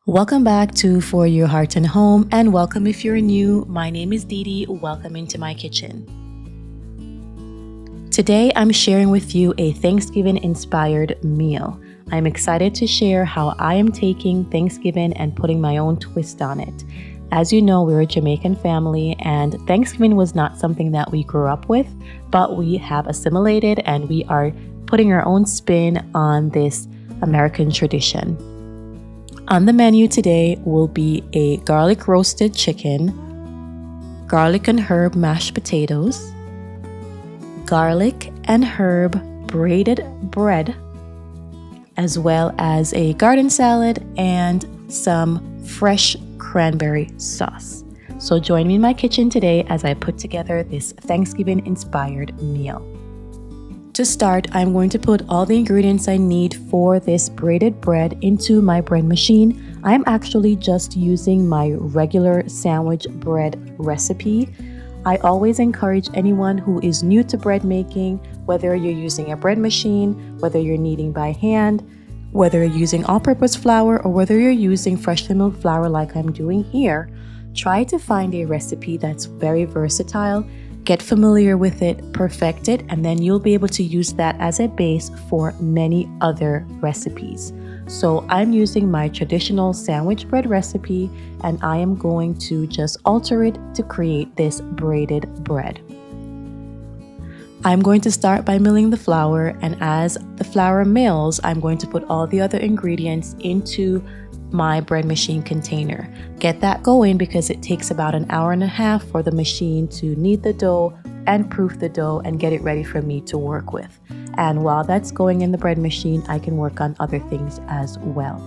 Welcome back to For Your Heart and Home, and welcome if you're new. My name is Dee Dee. Welcome into my kitchen. Today I'm sharing with you a Thanksgiving-inspired meal. I'm excited to share how I am taking Thanksgiving and putting my own twist on it. As you know, we're a Jamaican family, and Thanksgiving was not something that we grew up with, but we have assimilated and we are putting our own spin on this American tradition. On the menu today will be a garlic roasted chicken, garlic and herb mashed potatoes, garlic and herb braided bread, as well as a garden salad and some fresh cranberry sauce. So join me in my kitchen today as I put together this Thanksgiving-inspired meal. To start, I'm going to put all the ingredients I need for this braided bread into my bread machine. I'm actually just using my regular sandwich bread recipe. I always encourage anyone who is new to bread making, whether you're using a bread machine, whether you're kneading by hand, whether you're using all-purpose flour, or whether you're using freshly milled flour like I'm doing here, try to find a recipe that's very versatile. Get familiar with it, perfect it, and then you'll be able to use that as a base for many other recipes. So I'm using my traditional sandwich bread recipe, and I am going to just alter it to create this braided bread. I'm going to start by milling the flour, and as the flour mills, I'm going to put all the other ingredients into my bread machine container. Get that going because it takes about an hour and a half for the machine to knead the dough and proof the dough and get it ready for me to work with. And while that's going in the bread machine, I can work on other things as well.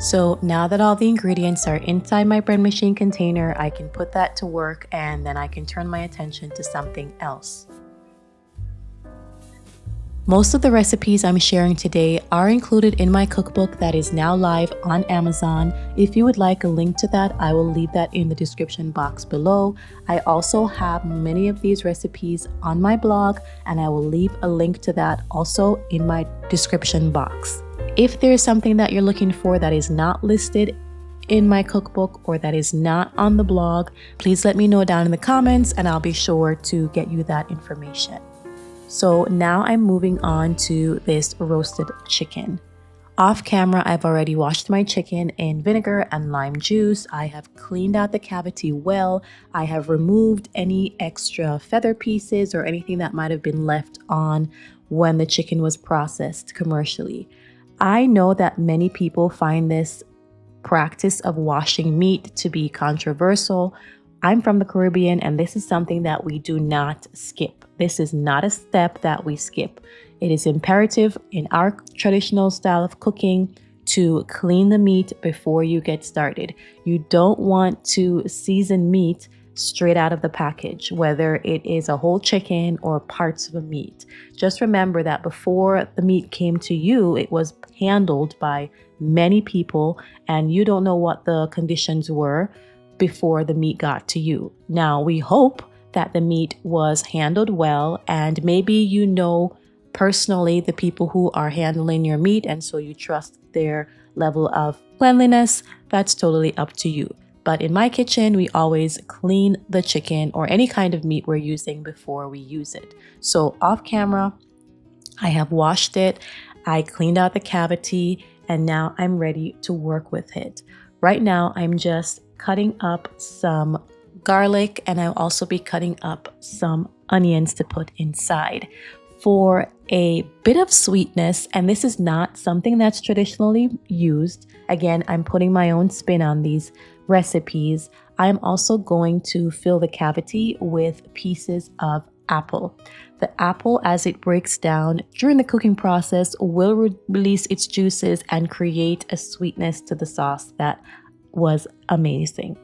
So now that all the ingredients are inside my bread machine container, I can put that to work and then I can turn my attention to something else. Most of the recipes I'm sharing today are included in my cookbook that is now live on Amazon. If you would like a link to that, I will leave that in the description box below. I also have many of these recipes on my blog, and I will leave a link to that also in my description box. If there's something that you're looking for that is not listed in my cookbook or that is not on the blog, please let me know down in the comments and I'll be sure to get you that information. So now I'm moving on to this roasted chicken. Off camera, I've already washed my chicken in vinegar and lime juice. I have cleaned out the cavity well. I have removed any extra feather pieces or anything that might have been left on when the chicken was processed commercially. I know that many people find this practice of washing meat to be controversial. I'm from the Caribbean, and this is something that we do not skip. This is not a step that we skip. It is imperative in our traditional style of cooking to clean the meat before you get started. You don't want to season meat straight out of the package, whether it is a whole chicken or parts of a meat. Just remember that before the meat came to you, it was handled by many people, and you don't know what the conditions were before the meat got to you. Now, we hope that the meat was handled well, and maybe you know personally the people who are handling your meat, and so you trust their level of cleanliness. That's totally up to you. But in my kitchen, we always clean the chicken or any kind of meat we're using before we use it. So off camera, I have washed it, I cleaned out the cavity, and now I'm ready to work with it. Right now, I'm just cutting up some garlic, and I'll also be cutting up some onions to put inside for a bit of sweetness. And this is not something that's traditionally used. Again, I'm putting my own spin on these recipes. I'm also going to fill the cavity with pieces of apple. The apple, as it breaks down during the cooking process, will release its juices and create a sweetness to the sauce that was amazing.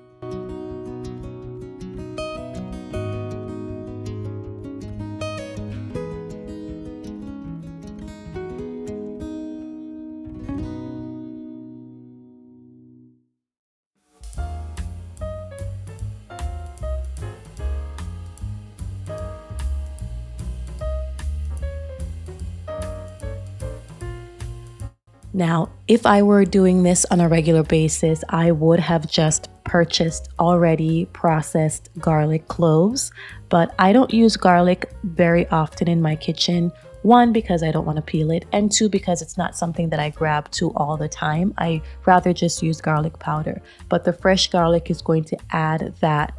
Now, if I were doing this on a regular basis, I would have just purchased already processed garlic cloves, but I don't use garlic very often in my kitchen. One, because I don't want to peel it, and two, because it's not something that I grab to all the time. I rather just use garlic powder, but the fresh garlic is going to add that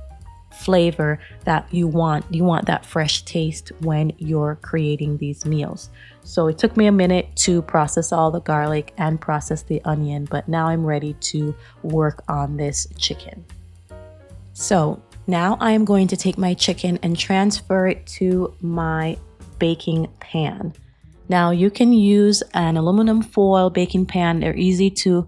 flavor that you want. You want that fresh taste when you're creating these meals. So it took me a minute to process all the garlic and process the onion, but now I'm ready to work on this chicken. So now I am going to take my chicken and transfer it to my baking pan. Now you can use an aluminum foil baking pan. They're easy to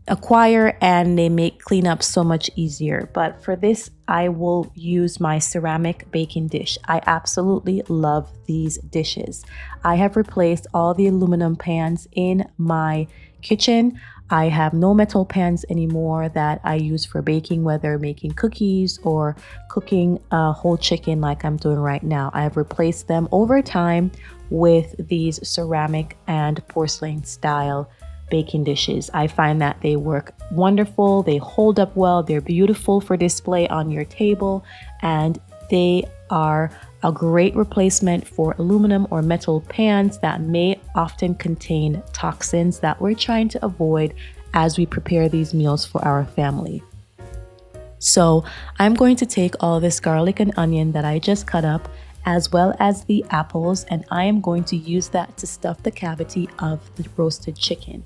acquire and they make cleanup so much easier. But for this, I will use my ceramic baking dish. I absolutely love these dishes. I have replaced all the aluminum pans in my kitchen. I have no metal pans anymore that I use for baking, whether making cookies or cooking a whole chicken like I'm doing right now. I have replaced them over time with these ceramic and porcelain style baking dishes. I find that they work wonderful, they hold up well, they're beautiful for display on your table, and they are a great replacement for aluminum or metal pans that may often contain toxins that we're trying to avoid as we prepare these meals for our family. So I'm going to take all this garlic and onion that I just cut up, as well as the apples, and I am going to use that to stuff the cavity of the roasted chicken.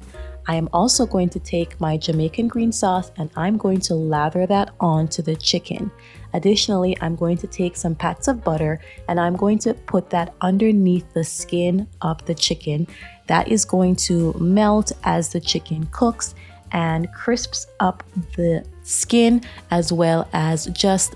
I am also going to take my Jamaican green sauce and I'm going to lather that onto the chicken. Additionally, I'm going to take some pats of butter and I'm going to put that underneath the skin of the chicken. That is going to melt as the chicken cooks and crisps up the skin, as well as just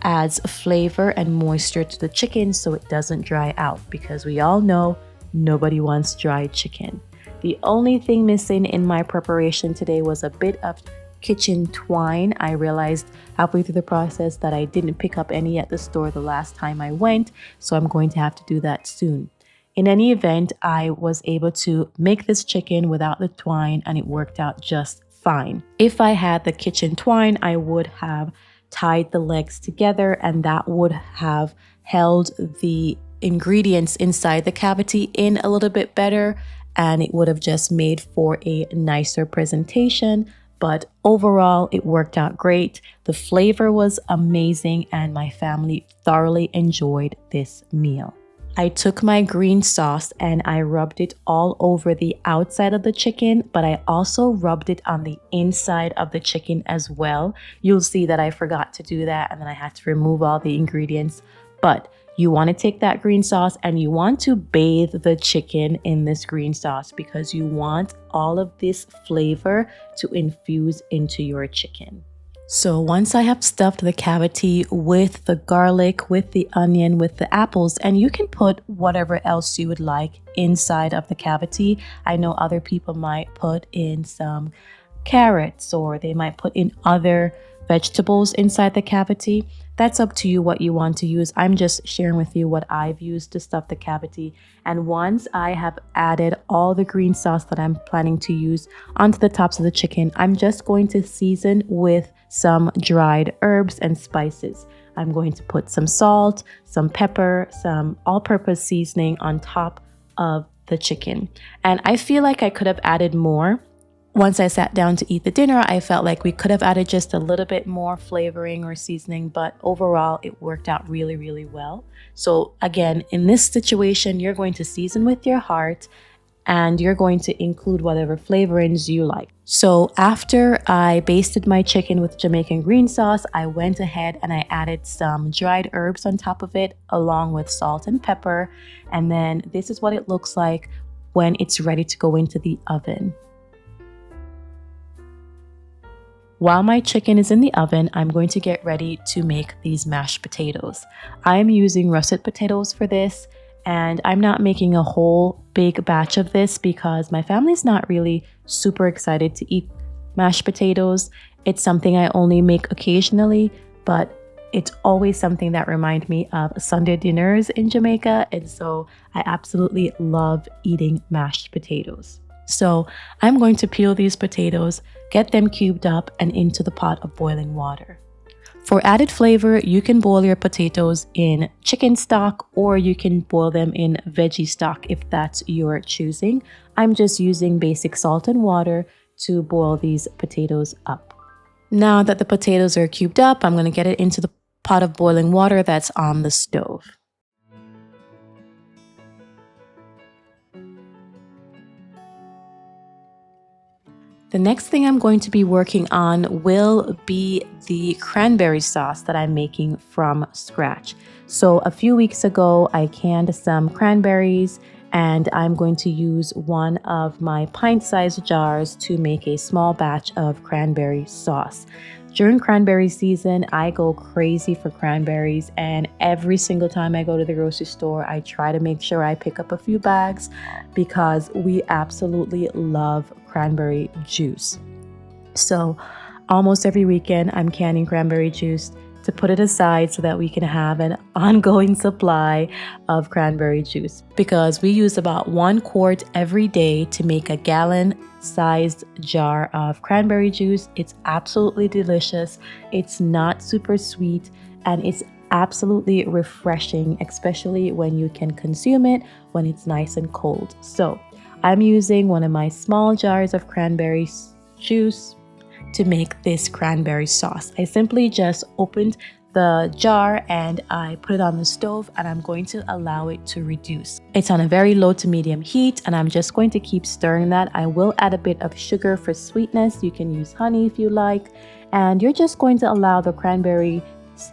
adds flavor and moisture to the chicken so it doesn't dry out, because we all know nobody wants dry chicken. The only thing missing in my preparation today was a bit of kitchen twine. I realized halfway through the process that I didn't pick up any at the store the last time I went, so I'm going to have to do that soon. In any event, I was able to make this chicken without the twine and it worked out just fine. If I had the kitchen twine, I would have tied the legs together and that would have held the ingredients inside the cavity in a little bit better, and it would have just made for a nicer presentation. But overall, it worked out great. The flavor was amazing, and my family thoroughly enjoyed this meal. I took my green sauce and I rubbed it all over the outside of the chicken, but I also rubbed it on the inside of the chicken as well. You'll see that I forgot to do that, and then I had to remove all the ingredients. But you want to take that green sauce and you want to bathe the chicken in this green sauce because you want all of this flavor to infuse into your chicken. So once I have stuffed the cavity with the garlic, with the onion, with the apples, and you can put whatever else you would like inside of the cavity. I know other people might put in some carrots, or they might put in other vegetables inside the cavity. That's up to you what you want to use. I'm just sharing with you what I've used to stuff the cavity. And once I have added all the green sauce that I'm planning to use onto the tops of the chicken, I'm just going to season with some dried herbs and spices. I'm going to put some salt, some pepper, some all-purpose seasoning on top of the chicken. And I feel like I could have added more. Once I sat down to eat the dinner, I felt like we could have added just a little bit more flavoring or seasoning, but overall it worked out really, really well. So again, in this situation, you're going to season with your heart and you're going to include whatever flavorings you like. So after I basted my chicken with Jamaican green sauce, I went ahead and I added some dried herbs on top of it, along with salt and pepper. And then this is what it looks like when it's ready to go into the oven. While my chicken is in the oven, I'm going to get ready to make these mashed potatoes. I'm using russet potatoes for this, and I'm not making a whole big batch of this because my family's not really super excited to eat mashed potatoes. It's something I only make occasionally, but it's always something that reminds me of Sunday dinners in Jamaica, and so I absolutely love eating mashed potatoes. So I'm going to peel these potatoes, get them cubed up and into the pot of boiling water. For added flavor, you can boil your potatoes in chicken stock or you can boil them in veggie stock if that's your choosing. I'm just using basic salt and water to boil these potatoes up. Now that the potatoes are cubed up, I'm going to get it into the pot of boiling water that's on the stove. The next thing I'm going to be working on will be the cranberry sauce that I'm making from scratch. So a few weeks ago, I canned some cranberries and I'm going to use one of my pint-sized jars to make a small batch of cranberry sauce. During cranberry season, I go crazy for cranberries, and every single time I go to the grocery store, I try to make sure I pick up a few bags because we absolutely love cranberry juice. So almost every weekend, I'm canning cranberry juice to put it aside so that we can have an ongoing supply of cranberry juice, because we use about 1 quart every day to make a gallon-sized jar of cranberry juice. It's absolutely delicious. It's not super sweet, and it's absolutely refreshing, especially when you can consume it when it's nice and cold. So I'm using one of my small jars of cranberry juice to make this cranberry sauce. I simply just opened the jar and I put it on the stove, and I'm going to allow it to reduce. It's on a very low to medium heat, and I'm just going to keep stirring that. I will add a bit of sugar for sweetness. You can use honey if you like, and you're just going to allow the cranberry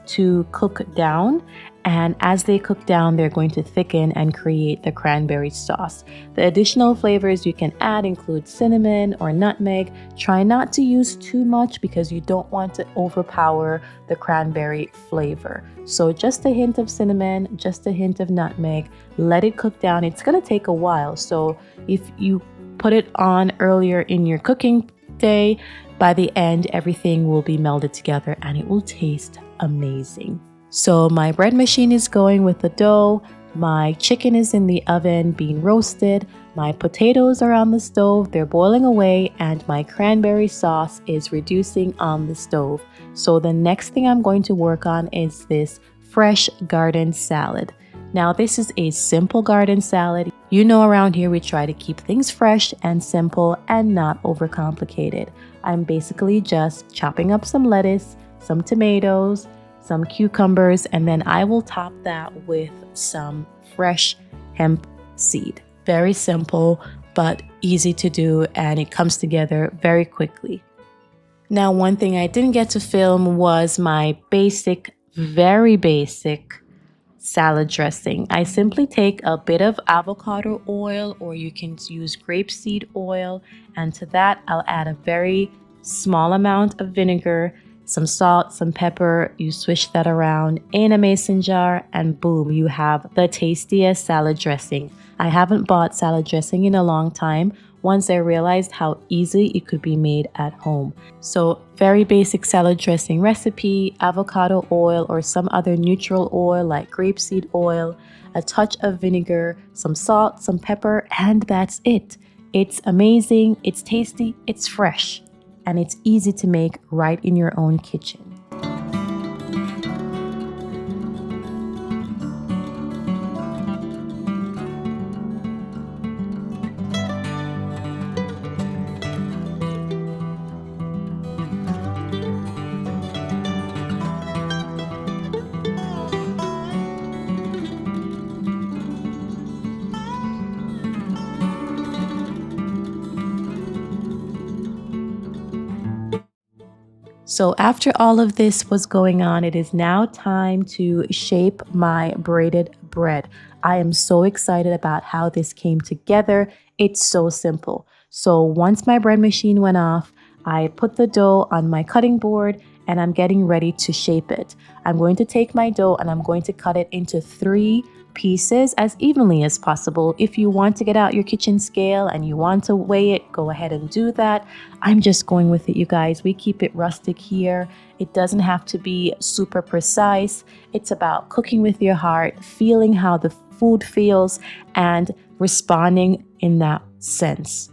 to cook down, and as they cook down, they're going to thicken and create the cranberry sauce. The additional flavors you can add include cinnamon or nutmeg. Try not to use too much because you don't want to overpower the cranberry flavor. So just a hint of cinnamon, just a hint of nutmeg, let it cook down. It's going to take a while, so if you put it on earlier in your cooking day, by the end everything will be melded together and it will taste amazing. So my bread machine is going with the dough, my chicken is in the oven being roasted, my potatoes are on the stove, they're boiling away, and my cranberry sauce is reducing on the stove. So the next thing I'm going to work on is this fresh garden salad. Now, this is a simple garden salad. You know, around here we try to keep things fresh and simple and not overcomplicated. I'm basically just chopping up some lettuce, some tomatoes, some cucumbers, and then I will top that with some fresh hemp seed. Very simple, but easy to do, and it comes together very quickly. Now, one thing I didn't get to film was my very basic salad dressing. I simply take a bit of avocado oil, or you can use grapeseed oil, and to that I'll add a very small amount of vinegar, some salt, some pepper. You swish that around in a mason jar, and boom, you have the tastiest salad dressing. I haven't bought salad dressing in a long time once I realized how easy it could be made at home. So very basic salad dressing recipe: avocado oil or some other neutral oil like grapeseed oil, a touch of vinegar, some salt, some pepper, and that's it. It's amazing, it's tasty, it's fresh, and it's easy to make right in your own kitchen. So after all of this was going on, it is now time to shape my braided bread. I am so excited about how this came together. It's so simple. So once my bread machine went off, I put the dough on my cutting board and I'm getting ready to shape it. I'm going to take my dough and I'm going to cut it into 3 pieces as evenly as possible. If you want to get out your kitchen scale and you want to weigh it, go ahead and do that. I'm just going with it, you guys. We keep it rustic here. It doesn't have to be super precise. It's about cooking with your heart, feeling how the food feels, and responding in that sense.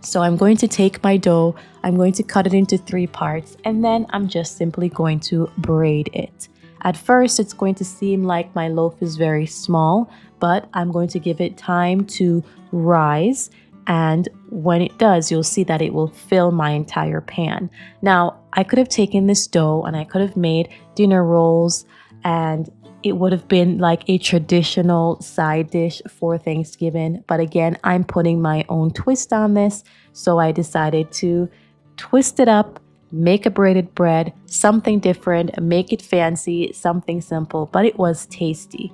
So I'm going to take my dough, I'm going to cut it into 3 parts, and then I'm just simply going to braid it. At first, it's going to seem like my loaf is very small, but I'm going to give it time to rise. And when it does, you'll see that it will fill my entire pan. Now, I could have taken this dough and I could have made dinner rolls, and it would have been like a traditional side dish for Thanksgiving. But again, I'm putting my own twist on this. So I decided to twist it up, make a braided bread, something different, make it fancy, something simple, but it was tasty.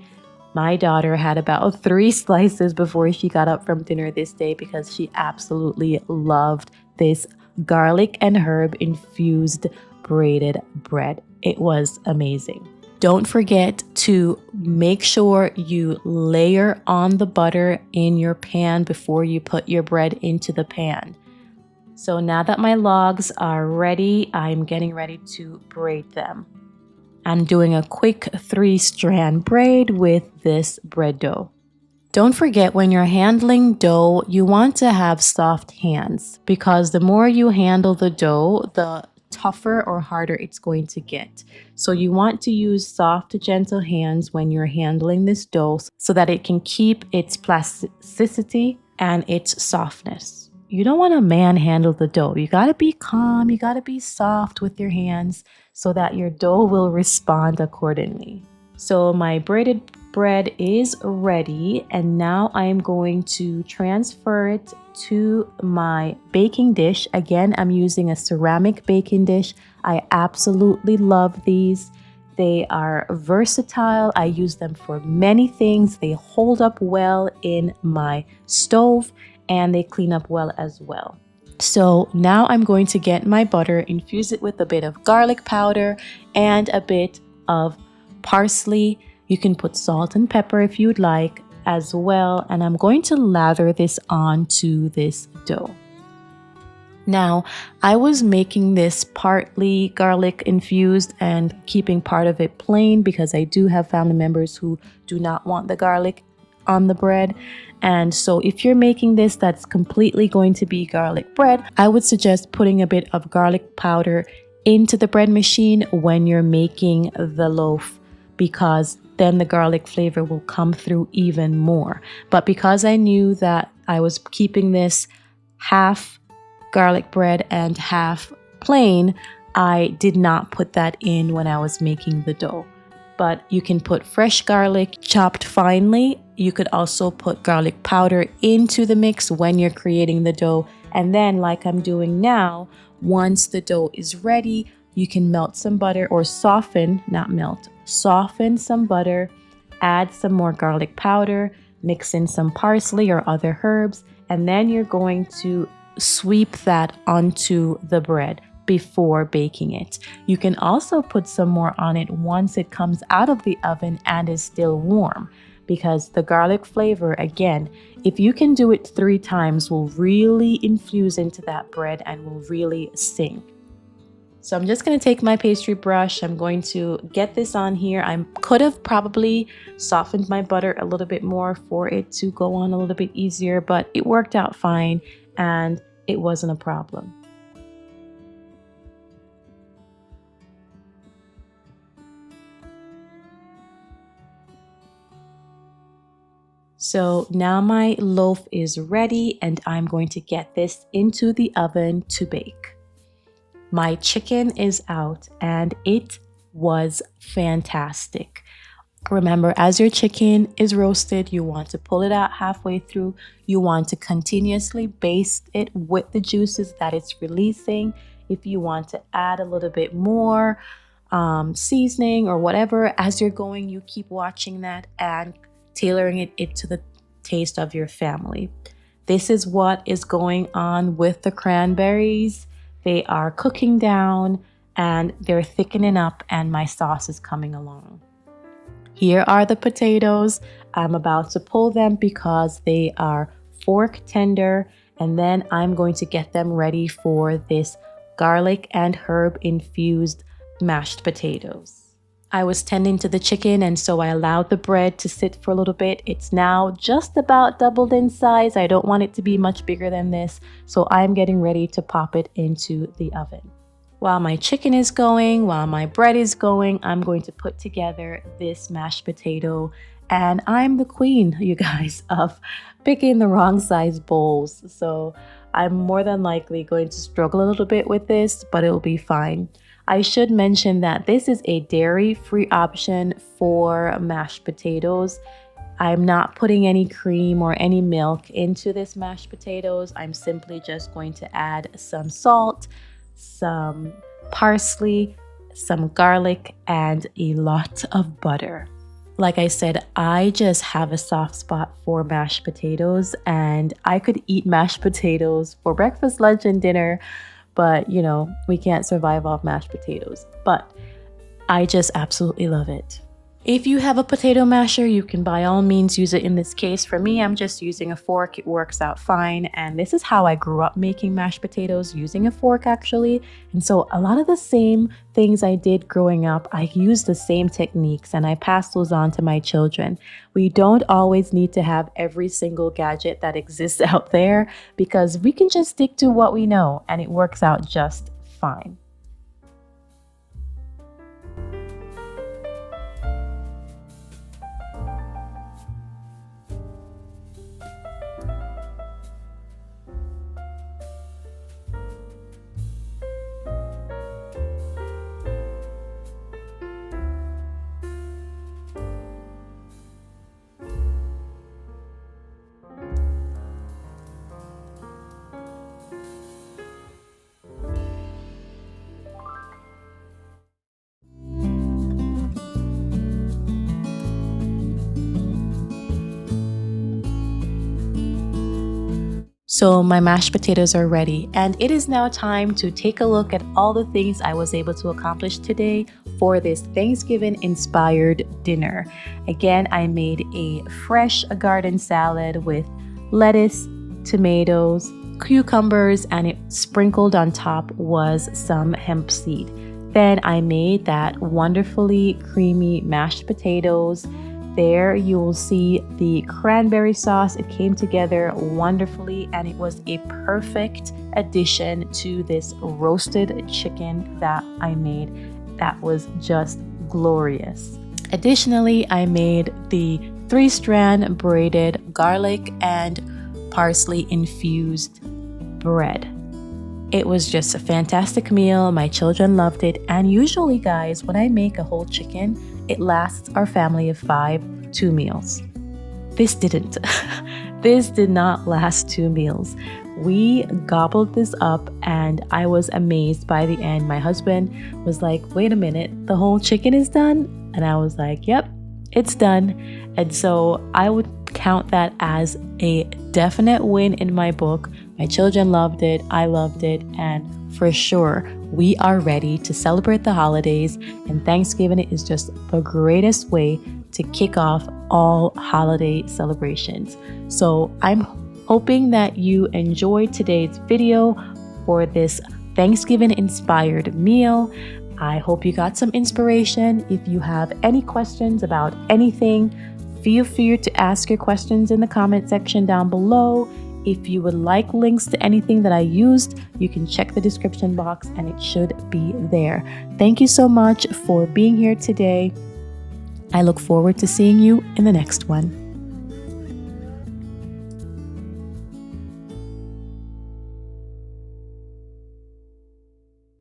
My daughter had about 3 slices before she got up from dinner this day because she absolutely loved this garlic and herb infused braided bread. It was amazing. Don't forget to make sure you layer on the butter in your pan before you put your bread into the pan. So now that my logs are ready, I'm getting ready to braid them. I'm doing a quick 3-strand braid with this bread dough. Don't forget, when you're handling dough, you want to have soft hands because the more you handle the dough, the tougher or harder it's going to get. So you want to use soft, gentle hands when you're handling this dough so that it can keep its plasticity and its softness. You don't want to manhandle the dough. You got to be calm. You got to be soft with your hands so that your dough will respond accordingly. So my braided bread is ready, and now I am going to transfer it to my baking dish. Again, I'm using a ceramic baking dish. I absolutely love these. They are versatile. I use them for many things. They hold up well in my stove and they clean up well as well. So now I'm going to get my butter, infuse it with a bit of garlic powder and a bit of parsley. You can put salt and pepper if you'd like as well. And I'm going to lather this onto this dough. Now, I was making this partly garlic infused and keeping part of it plain because I do have family members who do not want the garlic on the bread. And so if you're making this that's completely going to be garlic bread, I would suggest putting a bit of garlic powder into the bread machine when you're making the loaf, because then the garlic flavor will come through even more. But because I knew that I was keeping this half garlic bread and half plain, I did not put that in when I was making the dough. But you can put fresh garlic chopped finely. You could also put garlic powder into the mix when you're creating the dough. And then, like I'm doing now, once the dough is ready, you can melt some butter or soften some butter, add some more garlic powder, mix in some parsley or other herbs, and then you're going to sweep that onto the bread before baking it. You can also put some more on it once it comes out of the oven and is still warm, because the garlic flavor, again, if you can do it 3 times, will really infuse into that bread and will really sing. So I'm just going to take my pastry brush. I'm going to get this on here. I could have probably softened my butter a little bit more for it to go on a little bit easier, but it worked out fine and it wasn't a problem. So now my loaf is ready and I'm going to get this into the oven to bake. My chicken is out and it was fantastic. Remember, as your chicken is roasted, you want to pull it out halfway through. You want to continuously baste it with the juices that it's releasing. If you want to add a little bit more seasoning or whatever, as you're going, you keep watching that and tailoring it to the taste of your family. This is what is going on with the cranberries. They are cooking down and they're thickening up and my sauce is coming along. Here are the potatoes. I'm about to pull them because they are fork tender, and then I'm going to get them ready for this garlic and herb infused mashed potatoes. I was tending to the chicken, and so I allowed the bread to sit for a little bit. It's now just about doubled in size. I don't want it to be much bigger than this, so I'm getting ready to pop it into the oven. While my chicken is going, while my bread is going, I'm going to put together this mashed potato. And I'm the queen, you guys, of picking the wrong size bowls. So I'm more than likely going to struggle a little bit with this, but it'll be fine. I should mention that this is a dairy-free option for mashed potatoes. I'm not putting any cream or any milk into this mashed potatoes. I'm simply just going to add some salt, some parsley, some garlic, and a lot of butter. Like I said, I just have a soft spot for mashed potatoes, and I could eat mashed potatoes for breakfast, lunch, and dinner. But, you know, we can't survive off mashed potatoes. But I just absolutely love it. If you have a potato masher, you can by all means use it in this case. For me, I'm just using a fork. It works out fine. And this is how I grew up making mashed potatoes, using a fork actually. And so a lot of the same things I did growing up, I used the same techniques and I pass those on to my children. We don't always need to have every single gadget that exists out there, because we can just stick to what we know and it works out just fine. So my mashed potatoes are ready, and it is now time to take a look at all the things I was able to accomplish today for this Thanksgiving inspired dinner. Again, I made a fresh garden salad with lettuce, tomatoes, cucumbers, and it sprinkled on top was some hemp seed. Then I made that wonderfully creamy mashed potatoes. There you will see the cranberry sauce. It came together wonderfully and it was a perfect addition to this roasted chicken that I made. That was just glorious. Additionally, I made the 3-strand braided garlic and parsley infused bread. It was just a fantastic meal. My children loved it. And usually, guys, when I make a whole chicken, it lasts our family of 5 2 meals. This didn't. This did not last 2 meals. We gobbled this up and I was amazed by the end. My husband was like, wait a minute, the whole chicken is done? And I was like, yep, it's done. And so I would count that as a definite win in my book. My children loved it, I loved it, and for sure, we are ready to celebrate the holidays, and Thanksgiving is just the greatest way to kick off all holiday celebrations. So I'm hoping that you enjoyed today's video for this Thanksgiving inspired meal. I hope you got some inspiration. If you have any questions about anything, feel free to ask your questions in the comment section down below. If you would like links to anything that I used, you can check the description box and it should be there. Thank you so much for being here today. I look forward to seeing you in the next one.